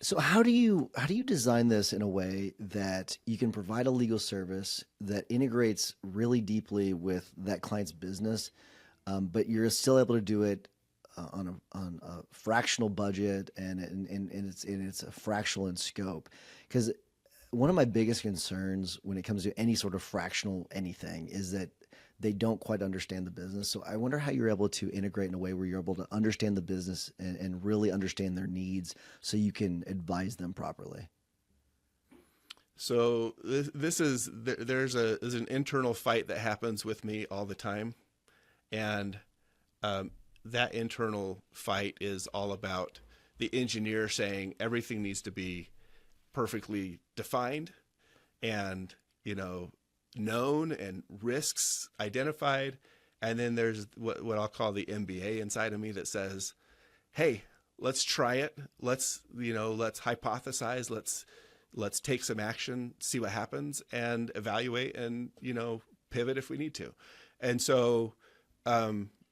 So how do you design this in a way that you can provide a legal service that integrates really deeply with that client's business, but you're still able to do it on a fractional budget and it's a fractional in scope? Because one of my biggest concerns when it comes to any sort of fractional anything is that they don't quite understand the business. So I wonder how you're able to integrate in a way where you're able to understand the business and really understand their needs so you can advise them properly. So there's an internal fight that happens with me all the time, and um, that internal fight is all about the engineer saying everything needs to be perfectly defined and known and risks identified, and then there's what I'll call the MBA inside of me that says, hey, let's try it. Let's hypothesize. Let's take some action, see what happens, and evaluate, and pivot if we need to. And so,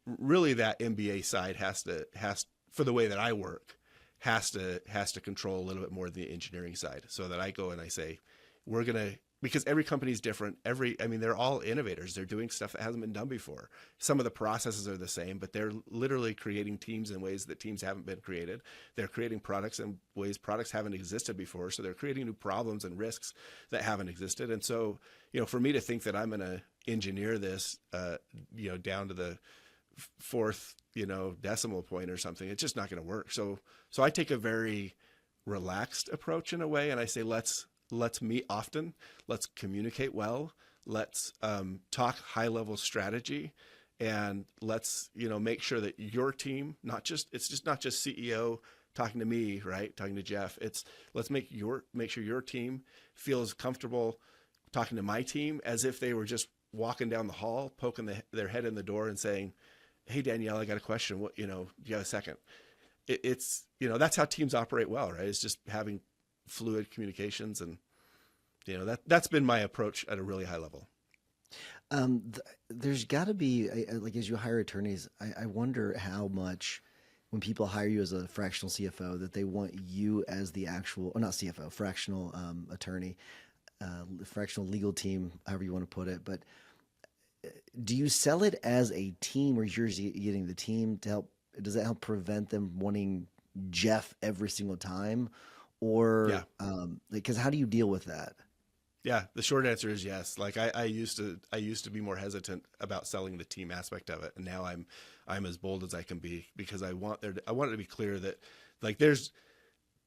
really, that MBA side has for the way that I work has to control a little bit more the engineering side, so that I go and I say, we're gonna because every company is different. They're all innovators. They're doing stuff that hasn't been done before. Some of the processes are the same, but they're literally creating teams in ways that teams haven't been created. They're creating products in ways products haven't existed before. So they're creating new problems and risks that haven't existed. And so, for me to think that I'm going to engineer this, down to the fourth, decimal point or something, it's just not going to work. So I take a very relaxed approach in a way, and I say, let's meet often, let's communicate well, let's talk high level strategy, and let's make sure that your team, it's just not just CEO talking to me, right, talking to Jeff. It's let's make sure your team feels comfortable talking to my team as if they were just walking down the hall, poking their head in the door and saying, hey Danielle, I got a question, what, do you have a second? It's that's how teams operate well, right? It's just having fluid communications, and that's been my approach at a really high level. There's got to be like as you hire attorneys, I wonder how much when people hire you as a fractional CFO that they want you as the actual, or not CFO, fractional attorney, fractional legal team, however you want to put it. But do you sell it as a team, or you're getting the team to help? Does that help prevent them wanting Jeff every single time? Yeah. Or because how do you deal with that? Yeah, the short answer is yes. Like I used to be more hesitant about selling the team aspect of it, and now I'm as bold as I can be, because I want it to be clear that, like, there's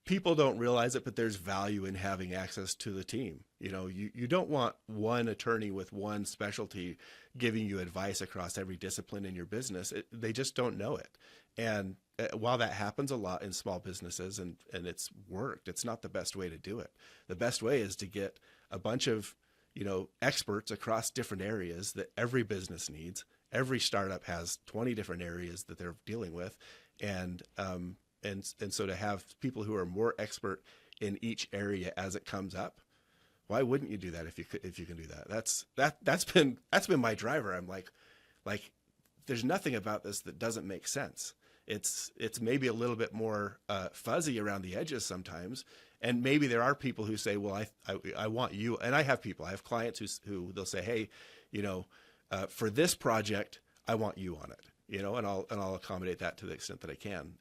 people don't realize it, but there's value in having access to the team. You don't want one attorney with one specialty giving you advice across every discipline in your business. They just don't know it. And while that happens a lot in small businesses, and it's worked, it's not the best way to do it. The best way is to get a bunch of, experts across different areas that every business needs. Every startup has 20 different areas that they're dealing with. And so to have people who are more expert in each area as it comes up, why wouldn't you do that if you can do that? That's been my driver. I'm like there's nothing about this that doesn't make sense. It's maybe a little bit more fuzzy around the edges sometimes, and maybe there are people who say, well, I want you, and I have clients who they'll say, hey, for this project, I want you on it, and I'll accommodate that to the extent that I can.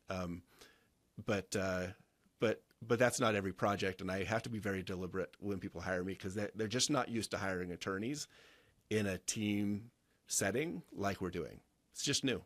But that's not every project, and I have to be very deliberate when people hire me, because they're just not used to hiring attorneys in a team setting like we're doing. It's just new.